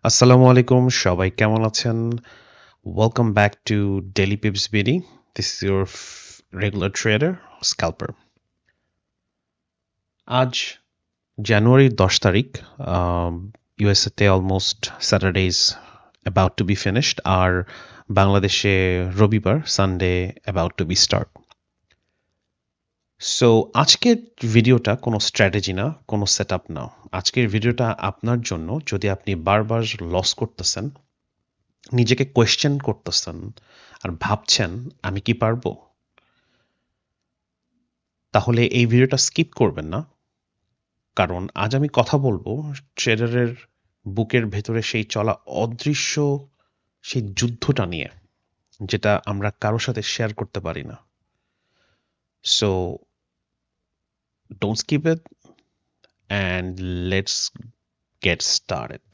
আসসালামু আলাইকুম, সবাই কেমন আছেন? Welcome back to Daily Pips BD. This is your regular trader scalper. আজ জানুয়ারির 10 তারিখ। ইউএসএতে almost Saturday is about to be finished, আর বাংলাদেশে রবিবার, Sunday about to be start. So আজকের ভিডিওটা কোনো স্ট্র্যাটেজি না, কোনো সেট আপ না। আজকের ভিডিওটা আপনার জন্য, যদি আপনি বারবার লস করতেছেন, নিজেকে কোয়েশ্চেন করতেছেন আর ভাবছেন আমি কি পারবো, তাহলে এই ভিডিওটা স্কিপ করবেন না। কারণ আজ আমি কথা বলবো ট্রেডারের বুকের ভেতরে সেই চলা অদৃশ্য সেই যুদ্ধটা নিয়ে, যেটা আমরা কারোর সাথে শেয়ার করতে পারি না। So don't skip it and let's get started.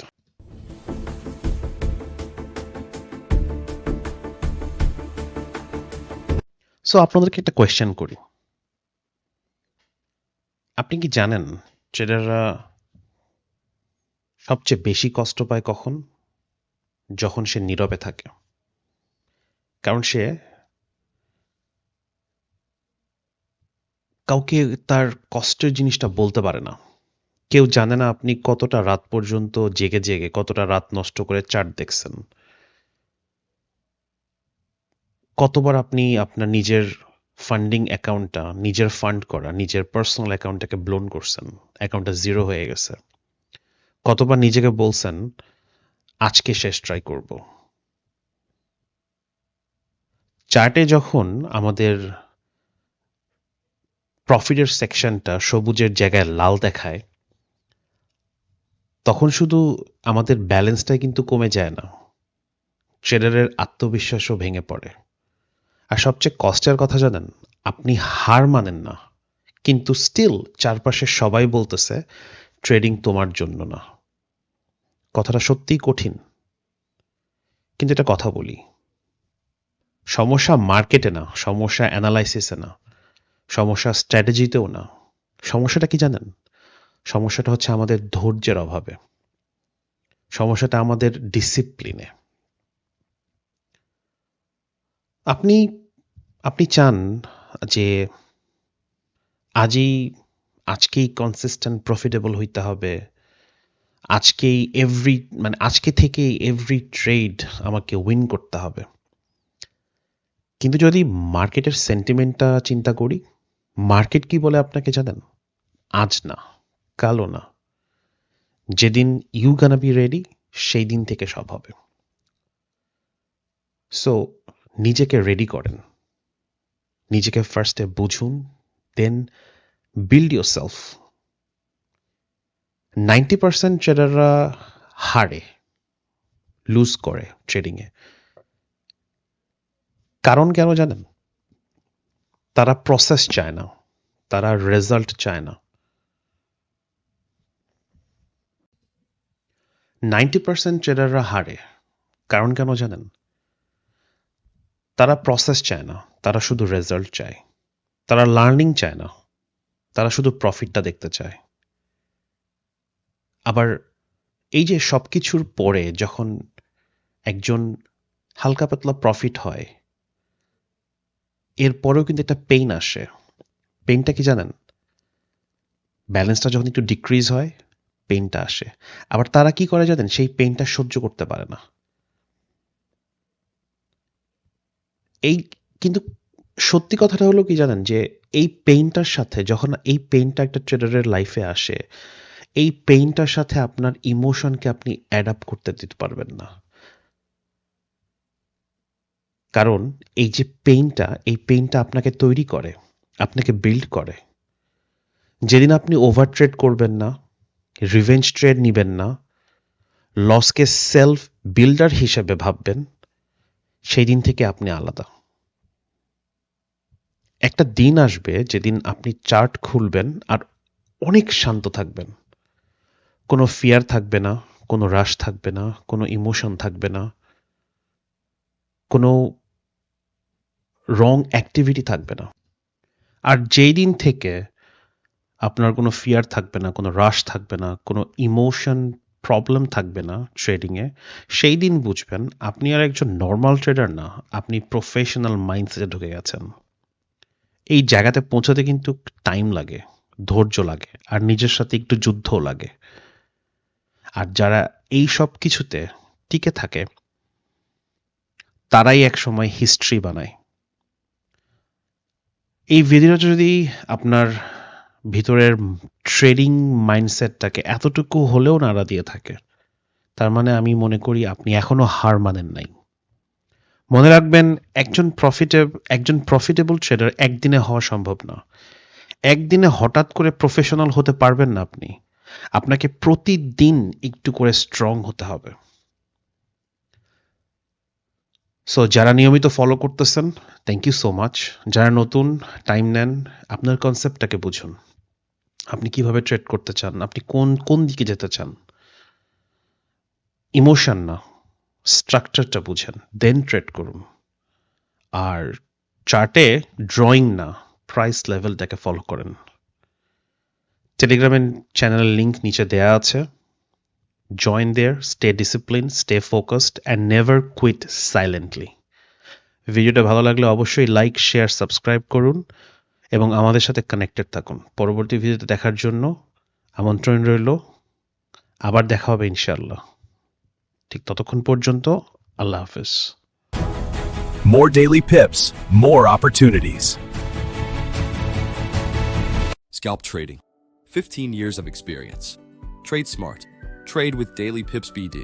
So আপনাদেরকে একটা কোয়েশ্চেন করি। আপনি কি জানেন ট্রেডাররা সবচেয়ে বেশি কষ্ট পায় কখন? যখন সে নীরবে থাকে। কারণ সে কাউকে তার কষ্টের জিনিসটা বলতে পারে না। কেউ জানে না আপনি কতটা রাত পর্যন্ত জেগে জেগে কতটা রাত নষ্ট করে চার্ট দেখছেন, কতবার আপনি আপনার নিজের ফান্ডিং অ্যাকাউন্টটা, নিজের ফান্ড করা নিজের পার্সোনাল অ্যাকাউন্টটাকে ব্লোন করছেন, অ্যাকাউন্টটা জিরো হয়ে গেছে। কতবার নিজেকে বলছেন আজকে শেষ ট্রাই করব। চার্টে যখন আমাদের প্রফিটের সেকশনটা সবুজের জায়গায় লাল দেখায়, তখন শুধু আমাদের ব্যালেন্সটাই কিন্তু কমে যায় না, ট্রেডারের আত্মবিশ্বাসও ভেঙে পড়ে। আর সবচেয়ে কষ্টের কথা জানেন, আপনি হার মানেন না, কিন্তু স্টিল চারপাশে সবাই বলতেছে ট্রেডিং তোমার জন্য না। কথাটা সত্যিই কঠিন, কিন্তু এটা কথা বলি। সমস্যা মার্কেটে না, সমস্যা অ্যানালাইসিসে না, সমস্যা স্ট্র্যাটেজিতেও না। সমস্যাটা কি জানেন? সমস্যাটা হচ্ছে আমাদের ধৈর্যের অভাবে, সমস্যাটা আমাদের ডিসিপ্লিনে। আপনি আপনি চান যে আজকেই কনসিস্টেন্ট প্রফিটেবল হইতে হবে, আজকেই আজকে থেকেই এভরি ট্রেড আমাকে উইন করতে হবে। কিন্তু যদি মার্কেটের সেন্টিমেন্টটা চিন্তা করি, মার্কেট কি বলে আপনাকে জানেন? আজ না, কালও না, যেদিন ইউ গানা বি রেডি সেই দিন থেকে সব হবে। সো নিজেকে রেডি করেন, নিজেকে ফার্স্টে বুঝুন, দেন বিল্ড ইউর সেলফ। 90% ট্রেডাররা হারে, লুজ করে ট্রেডিংয়ে। কারণ কেন জানেন? তারা প্রসেস চায় না, তারা রেজাল্ট চায় না। 90% ট্রেডাররা হারে, কারণ কেন জানেন? তারা প্রসেস চায় না, তারা শুধু রেজাল্ট চায়। তারা লার্নিং চায় না, তারা শুধু প্রফিটটা দেখতে চায়। আবার এই যে সবকিছুর পরে যখন একজন হালকা পাতলা প্রফিট হয়, এরপরেও কিন্তু একটা পেইন আসে। পেইনটা কি জানেন? ব্যালেন্সটা যখন একটু ডিক্রিজ হয়, পেইনটা আসে। আবার তারা কি করে জানেন? সেই পেইনটা সহ্য করতে পারে না। এই কিন্তু সত্যি কথাটা হলো কি জানেন, যে এই পেইনটার সাথে, যখন এই পেইনটা একটা ট্রেডারের লাইফে আসে, এই পেইনটার সাথে আপনার ইমোশনকে আপনি অ্যাডাপ্ট করতে দিতে পারবেন না। কারণ এই যে এই পেইনটা আপনাকে তৈরি করে, আপনাকে বিল্ড করে। যেদিন আপনি ওভার ট্রেড করবেন না, রিভেঞ্জ ট্রেড নিবেন না, লসকে সেলফ বিল্ডার হিসেবে ভাববেন, সেই দিন থেকে আপনি আলাদা। একটা দিন আসবে যেদিন আপনি চার্ট খুলবেন আর অনেক শান্ত থাকবেন। কোনো ফিয়ার থাকবে না, কোনো রাশ থাকবে না, কোনো ইমোশন থাকবে না, কোনো রং অ্যাক্টিভিটি থাকবে না। আর যেই দিন থেকে আপনার কোনো ফিয়ার থাকবে না, কোনো রাশ থাকবে না, কোনো ইমোশন প্রবলেম থাকবে না ট্রেডিংয়ে, সেই দিন বুঝবেন আপনি আর একজন নর্মাল ট্রেডার না, আপনি প্রফেশনাল মাইন্ডসেটে ঢুকে গেছেন। এই জায়গাতে পৌঁছাতে কিন্তু টাইম লাগে, ধৈর্য লাগে, আর নিজের সাথে একটু যুদ্ধও লাগে। আর যারা এই সব কিছুতে টিকে থাকে তারাই একসময় হিস্ট্রি বানায়। এই ভিডিওটা যদি আপনার ভিতরের ট্রেডিং মাইন্ডসেটটাকে এতটুকু হলেও নাড়া দিয়ে থাকে, তার মানে আমি মনে করি আপনি এখনো হার মানেন নাই। মনে রাখবেন, একজন প্রফিটেবল ট্রেডার একদিনে হওয়া সম্ভব না। একদিনে হঠাৎ করে প্রফেশনাল হতে পারবেন না আপনি। আপনাকে প্রতিদিন একটু করে স্ট্রং হতে হবে। সো যারা নিয়মিত ফলো করতেছেন, থ্যাংক ইউ সো মাচ। যারা নতুন, টাইম নেন, আপনার কনসেপ্টটাকে বুঝুন। আপনি কিভাবে ট্রেড করতে চান, আপনি কোন দিকে যেতে চান। ইমোশন না, স্ট্রাকচারটা বুঝেন, দেন ট্রেড করুন। আর চার্টে ড্রয়িং না, প্রাইস লেভেলটাকে ফলো করেন। টেলিগ্রামের চ্যানেলের লিঙ্ক নিচে দেয়া আছে। Join there, stay discipline, stay focused and never quit silently. ভিডিওটা ভালো লাগলে অবশ্যই লাইক, শেয়ার, সাবস্ক্রাইব করুন এবং আমাদের সাথে কানেক্টেড থাকুন। পরবর্তী ভিডিওতে দেখার জন্য আমন্ত্রণ রইল। আবার দেখা হবে ইনশাআল্লাহ। ঠিক ততক্ষণ পর্যন্ত আল্লাহ হাফেজ। More daily pips, more opportunities. Scalp trading. 15 years of experience. Trade smart. Trade with Daily Pips BD.